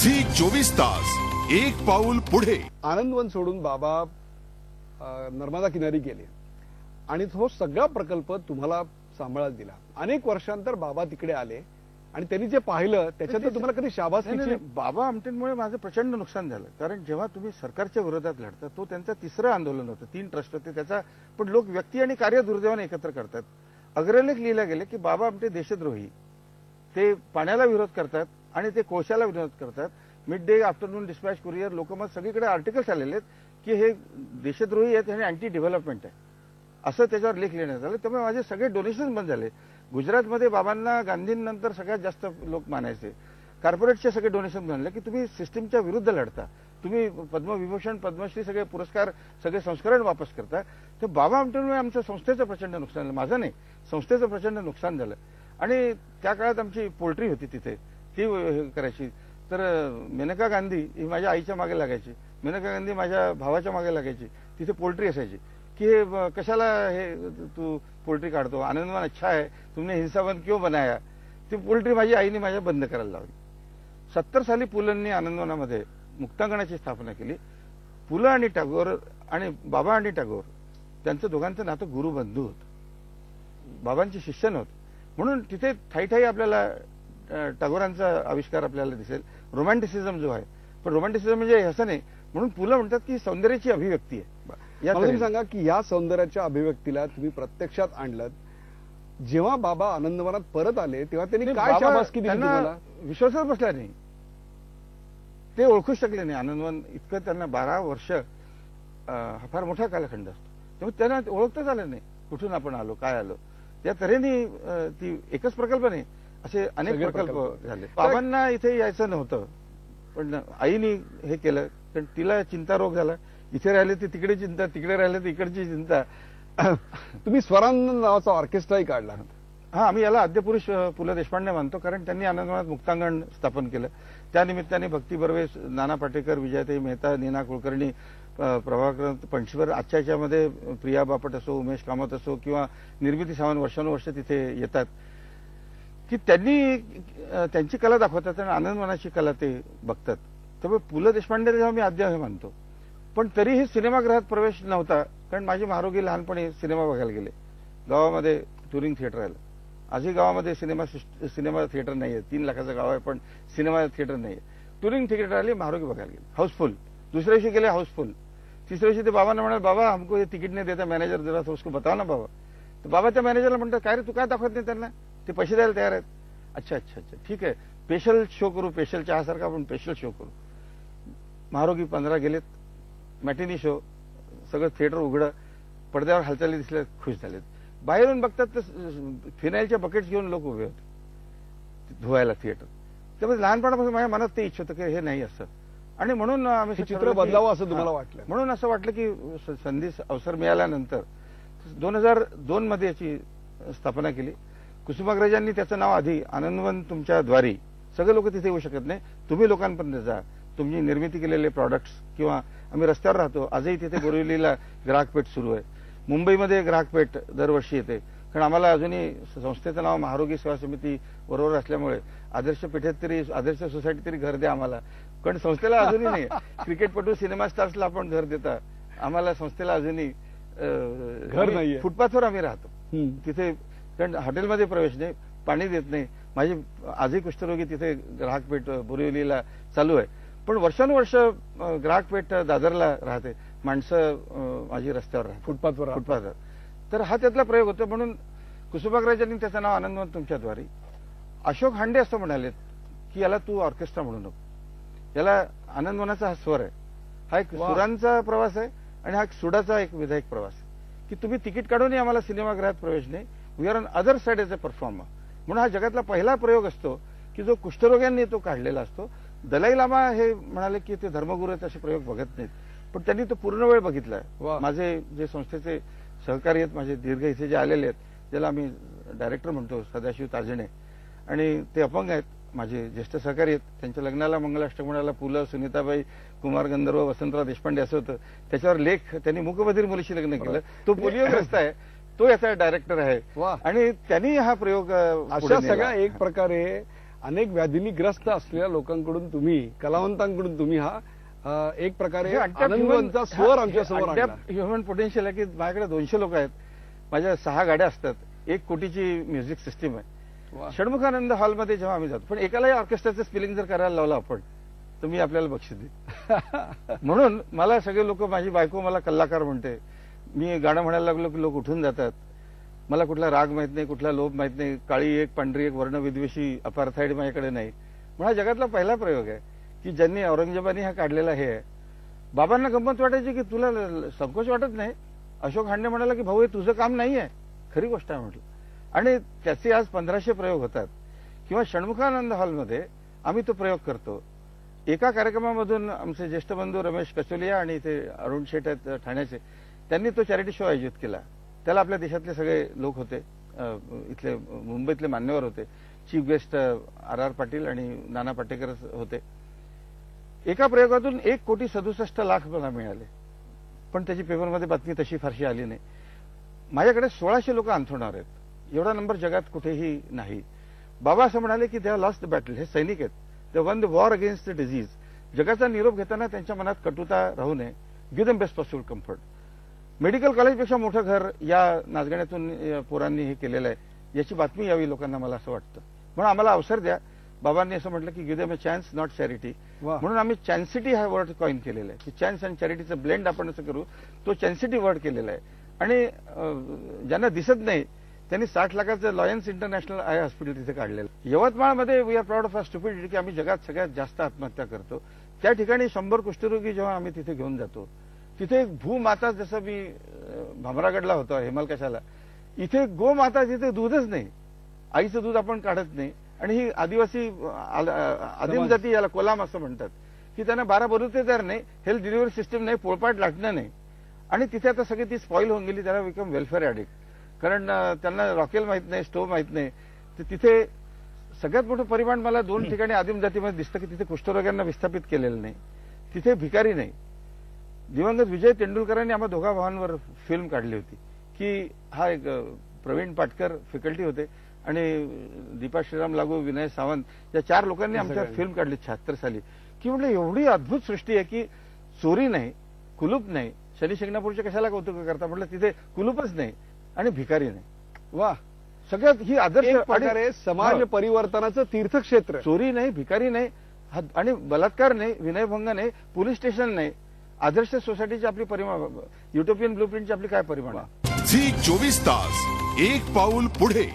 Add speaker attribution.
Speaker 1: Zee 24 तास एक पाऊल पुढे.
Speaker 2: आनंदवन सोडून बाबा नर्मदा किनारी गेले आणि तो सगळा प्रकल्प तुम्हाला सांभाळायला दिला. अनेक वर्षांतर बाबा तिकडे आले आणि त्यांनी जे पाहिलं त्याच्यात तुम्हाला कधी शाबासकीची.
Speaker 3: बाबा आमटेंमुळे माझं प्रचंड नुकसान झालं. कारण जेव्हा तुम्ही सरकारच्या विरोधात लढता, तो त्यांचं तिसरं आंदोलन होतं. 3 ट्रस्ट होते त्याचा, पण लोक व्यक्ती आणि कार्य दुर्दैवाने एकत्र करतात. अग्रलेख लिहिला गेले की बाबा आमटे देशद्रोही, ते पाण्याला विरोध करतात आणि ते कोळशाला विरोध करतात. Mid day afternoon dispatch courier Lokmat सगळीकडे आर्टिकल्स आलेले आहेत की हे देशद्रोही आहेत आणि अँटी डेव्हलपमेंट आहे, असं त्याच्यावर लेख लिहिण्यात आलं. त्यामुळे माझे सगळे डोनेशन बंद झाले. गुजरातमध्ये बाबांना गांधींनंतर सगळ्यात जास्त लोक मानायचे. कॉर्पोरेटचे सगळे डोनेशन बनले की तुम्ही सिस्टीमच्या विरुद्ध लढता, तुम्ही पद्मविभूषण पद्मश्री सगळे पुरस्कार सगळे संस्करण वापस करता. तर बाबा आमटेंमुळे आमच्या संस्थेचं प्रचंड नुकसान झालं. माझं नाही, संस्थेचं प्रचंड नुकसान झालं. आणि त्या काळात आमची पोल्ट्री होती तिथे, ती करायची. तर मेनका गांधी ही माझ्या आईच्या मागे लागायची, मेनका गांधी माझ्या भावाच्या मागे लागायची. तिथे पोल्ट्री असायची की हे कशाला हे तू पोल्ट्री काढतो, आनंदवन अच्छा है, तुमने हिंसावन क्यों बनाया. ती पोल्ट्री माझी आईने माझ्या बंद करायला लावली. 70 साली पुलंनी आनंदवनामध्ये मुक्तांगणाची स्थापना केली. पुलं आणि टागोर आणि बाबा आणि टागोर त्यांचं दोघांचं नातं गुरुबंधू होतं, बाबांची शिष्य नव्हतं. म्हणून तिथे ठाई आपल्याला टागोरांचा आविष्कार आपल्याला दिसेल. रोमॅन्टिसिझम जो आहे, पण रोमॅन्टिसिझम म्हणजे असं नाही. म्हणून पुलं म्हणतात की सौंदर्याची अभिव्यक्ती आहे.
Speaker 2: तुम्ही सांगा की या सौंदर्याच्या अभिव्यक्तीला तुम्ही प्रत्यक्षात आणलं. जेव्हा बाबा आनंदवनात परत आले तेव्हा त्यांनी काय शाबासकी दिली तुम्हाला?
Speaker 3: विश्वासच बसला नाही, ते ओळखू शकले नाही. आनंदवन इतकं त्यांना 12 वर्ष हा फार मोठा कालखंड असतो, त्यामुळे त्यांना ओळखताच आलं नाही कुठून आपण आलो, काय आलो. त्या तऱ्हेने ती एकच प्रकल्प नाही, असे अनेक प्रकल्प झाले. बाबांना इथे यायचं नव्हतं, पण आईने हे केलं. कारण तिला चिंता रोग झाला. इथे राहिले ते तिकडे चिंता, तिकडे राहिले तर इकडची चिंता.
Speaker 2: तुम्ही स्वरांजन नावाचा ऑर्केस्ट्राही काढला.
Speaker 3: हा, आम्ही याला आद्यपुरुष पु ल देशपांडे मानतो, कारण त्यांनी आनंदवनात मुक्तांगण स्थापन केलं. त्यानिमित्ताने भक्ती बर्वे, नाना पाटेकर, विजयाताई मेहता, नीना कुलकर्णी, प्रभाकर पणशीवर, आजच्या याच्यामध्ये प्रिया बापट असो, उमेश कामत असो किंवा निर्मिती सावंत वर्षानुवर्ष तिथे येतात की त्यांनी त्यांची कला दाखवतात आणि आनंदवनाची कला ते बघतात. त्यामुळे पु ल देशपांडे जेव्हा मी आद्य हे मानतो, पण तरीही सिनेमागृहात प्रवेश नव्हता. कारण माझी महारोगी लहानपणी सिनेमा बघायला गेले. गावामध्ये टुरिंग थिएटर आलं. आजही गावामध्ये सिनेमा थिएटर नाहीये. 3 लाखाचं गाव आहे पण सिनेमा थिएटर नाहीये. टुरिंग थिएटर आली, महारोगी बघायला गेले, हाऊसफुल. दुसऱ्या दिवशी गेले, हाऊसफुल. तिसऱ्या दिवशी ते बाबांना म्हणाले, बाबा हमको ये तिकीट नहीं देता मॅनेजर, जरा तो उसको बताओ ना बाबा. तर बाबा त्या मॅनेजरला म्हणतात, काय रे तू काय दाखवत नाही त्यांना, ते पैसे द्यायला तयार आहेत. अच्छा अच्छा अच्छा ठीक आहे, स्पेशल शो करू, स्पेशल चहासारखा आपण स्पेशल शो करू. महारोगी 15 गेलेत. मॅटिनी शो, सगळं थिएटर उघडं, पडद्यावर हालचाली दिसल्या, खुश झालेत. बाहेरून बघतात तर फिनाईलच्या बकेट्स घेऊन लोक उभे होते धुवायला थिएटर. त्यामुळे लहानपणापासून माझ्या मनात ते इच्छा होतं की हे नाही असं. आणि म्हणून आम्ही
Speaker 2: चित्र बदलावं असं तुम्हाला वाटलं.
Speaker 3: म्हणून असं वाटलं की संधी अवसर मिळाल्यानंतर 2002 मध्ये याची स्थापना केली. कुसुमाग्रजांनी त्याचं नाव आधी आनंदवन तुमच्या द्वारी, सगळे लोक तिथे येऊ शकत नाही, तुम्ही लोकांपर्यंत जा, तुमची निर्मिती केलेले प्रॉडक्ट्स. किंवा आम्ही रस्त्यावर राहतो, आजही तिथे बोरिवलीला ग्राहकपेठ सुरू आहे. मुंबईमध्ये ग्राहकपेठ दरवर्षी येते. कारण आम्हाला अजूनही संस्थेचं नाव महारोगी सेवा समिती बरोबर असल्यामुळे आदर्श पेठेत तरी, आदर्श सोसायटी तरी घर द्या आम्हाला. कारण संस्थेला अजूनही नाही. क्रिकेटपटू, सिनेमा स्टार्सला आपण घर देता, आम्हाला संस्थेला अजूनही
Speaker 2: घर नाहीये.
Speaker 3: फुटपाथवर आम्ही राहतो तिथे. कारण हॉटेलमध्ये प्रवेश नाही, पाणी देत नाही. माझी आजही कुष्ठरोगी तिथे ग्राहकपेठ बोरिवलीला चालू आहे. पण वर्षानुवर्ष ग्राहकपेठ दादरला राहते, माणसं माझी रस्त्यावर राहते, फुटपाथवर. तर हा त्यातला प्रयोग होतो. म्हणून कुसुमाग्रजांनी त्याचं नाव आनंदवन तुमच्याद्वारी. अशोक हांडे असं म्हणालेत की याला तू ऑर्केस्ट्रा म्हणू नको, याला आनंदवनाचा हा स्वर आहे, हा एक सुरांचा प्रवास आहे आणि हा एक सुडाचा एक विधायक प्रवास आहे की तुम्ही तिकीट काढूनही आम्हाला सिनेमागृहात प्रवेश नाही. We are on other side as a performer. म्हणून हा जगातला पहिला प्रयोग असतो की जो कुष्ठरोग्यांनी तो काढलेला असतो. दलाई लामा हे म्हणाले की ते धर्मगुरू आहेत असे प्रयोग बघत नाहीत, पण त्यांनी तो पूर्ण वेळ बघितलाय. माझे जे संस्थेचे सहकारी आहेत, माझे दीर्घ इथे जे आलेले आहेत, ज्याला आम्ही डायरेक्टर म्हणतो, सदाशिव ताजणे, आणि ते अपंग आहेत, माझे ज्येष्ठ सहकारी आहेत. त्यांच्या लग्नाला मंगलाष्टक पु ल, सुनीताबाई, कुमार गंधर्व, वसंतराव देशपांडे असं होतं. त्याच्यावर लेख, त्यांनी मूकबधीर मुलीशी लग्न केलं. तो पोलिओग्रस्त आहे, तो याचा डायरेक्टर आहे. आणि त्यांनी हा प्रयोग
Speaker 2: अशा सगळ्या एक प्रकारे अनेक व्याधींनी ग्रस्त असलेल्या लोकांकडून तुम्ही, कलावंतांकडून तुम्ही हा एक प्रकारे आनंदाचा स्वर आमच्या समोर आणला.
Speaker 3: ह्युमन पोटेन्शियल आहे की माझ्याकडे 200 लोक आहेत, माझ्या 6 गाड्या असतात, 1 कोटीची म्युझिक सिस्टीम आहे. षण्मुखानंद हॉलमध्ये जेव्हा आम्ही जातो, पण एकालाही ऑर्केस्ट्राचं स्पिलिंग जर करायला लावलं आपण तर मी आपल्याला बक्षीस देईन. म्हणून मला सगळे लोक, माझी बायको मला कलाकार म्हणते, मी गाणं म्हणायला लागलो की लोक उठून जातात. मला कुठला राग माहित नाही, कुठला लोभ माहित नाही, काळी एक पांढरी एक वर्णविद्वेषी अपार्थाईड माझ्याकडे नाही. म्हणून हा जगातला पहिला प्रयोग आहे की ज्यांनी औरंगजेबाने हा काढलेला हे आहे. बाबांना गंमत वाटायची की तुला संकोच वाटत नाही. अशोक हांडे म्हणाला की भाऊ हे तुझं काम नाही आहे. खरी गोष्ट आहे म्हटलं. आणि त्याचे आज 1500 प्रयोग होतात. किंवा षण्मुखानंद हॉलमध्ये आम्ही तो प्रयोग करतो. एका कार्यक्रमामधून आमचे ज्येष्ठ बंधू रमेश कचोलिया आणि ते अरुण शेठ आहेत ठाण्याचे, त्यांनी तो चॅरिटी शो आयोजित केला. त्याला आपल्या देशातले सगळे लोक होते, इथले मुंबईतले मान्यवर होते, चीफ गेस्ट आर पाटील आणि नाना पाटेकर होते. एका प्रयोगातून 1,67,00,000 मला मिळाले, पण त्याची पेपरमध्ये बातमी तशी फारशी आली नाही. माझ्याकडे 1600 लोक अंथरुणावर आहेत. एवढा नंबर जगात कुठेही नाही. बाबा असं म्हणाले की they have lost the battle. हे सैनिक आहेत, they won the war against the disease. जगाचा निरोप घेताना त्यांच्या मनात कटुता राहू नये. Give them best possible comfort. Medical कॉलेजपेक्षा मोठं घर या नाचगाण्यातून पोरांनी हे केलेलं आहे, याची बातमी यावी लोकांना, मला असं वाटतं. म्हणून आम्हाला अवसर द्या. बाबांनी असं म्हटलं की give them a chance not charity. म्हणून आम्ही चॅन्सिटी हा वर्ड कॉइन केलेला आहे की चान्स आणि चॅरिटीचं ब्लेंड आपण असं करू. तो चॅन्सिटी वर्ड केलेला आहे. आणि ज्यांना दिसत नाही त्यांनी 60 लाखाचं लॉयन्स इंटरनॅशनल आय हॉस्पिटल तिथे काढलेलं. यवतमाळमध्ये we are proud of our stupidity की आम्ही जगात सगळ्यात जास्त आत्महत्या करतो. त्या ठिकाणी 100 कुष्ठरोगी जेव्हा आम्ही तिथे घेऊन जातो, तिथे एक भूमाता, जसं मी भामरागडला होतो हेमलकशाला, इथे गोमाता, तिथे दूधच नाही, आईचं दूध आपण काढत नाही. आणि ही आदिवासी आदिम जाती, याला कोलाम असं म्हणतात, की त्यांना 12 बरोबर तयार नाही, हेल्थ डिलिव्हरी सिस्टीम नाही, पोळपाट लाटणं नाही. आणि तिथे आता सगळी ती स्पॉईल होऊन गेली. त्याला बिकम वेलफेअर ॲडिक्ट. कारण त्यांना रॉकेल माहित नाही, स्टोव्ह माहित नाही. तर तिथे सगळ्यात मोठं परिमाण मला 2 ठिकाणी आदिम जातीमध्ये दिसतं की तिथे कुष्ठरोग्यांना विस्थापित केलेलं नाही, तिथे भिकारी नाही. दिवंगत विजय तेंडुलकरांनी आम्हा दोघा भावांवर फिल्म काढली होती की हा एक प्रवीण पाटकर फॅकल्टी होते आणि दीपा श्रीराम लागू, विनय सावंत या 4 लोकांनी आमच्यावर फिल्म काढली 76 साली. की म्हटलं एवढी अद्भुत सृष्टी आहे की चोरी नाही, कुलूप नाही. शनी शिंगणापूरचे कशाला कौतुक करता, म्हटलं तिथे कुलूपच नाही आणि भिकारी नाही.
Speaker 2: वा,
Speaker 3: सगळ्यात ही आदर्श
Speaker 2: प्रकारे समाज परिवर्तनाचं तीर्थक्षेत्र.
Speaker 3: चोरी नाही, भिकारी नाही आणि बलात्कार नाही, विनयभंग नाही, पोलीस स्टेशन नाही. आदर्श सोसायटीची आपली परिमाण, युटोपियन ब्लूप्रिंटची आपली काय परिमाण.
Speaker 1: झी 24 तास, एक पाऊल पुढे.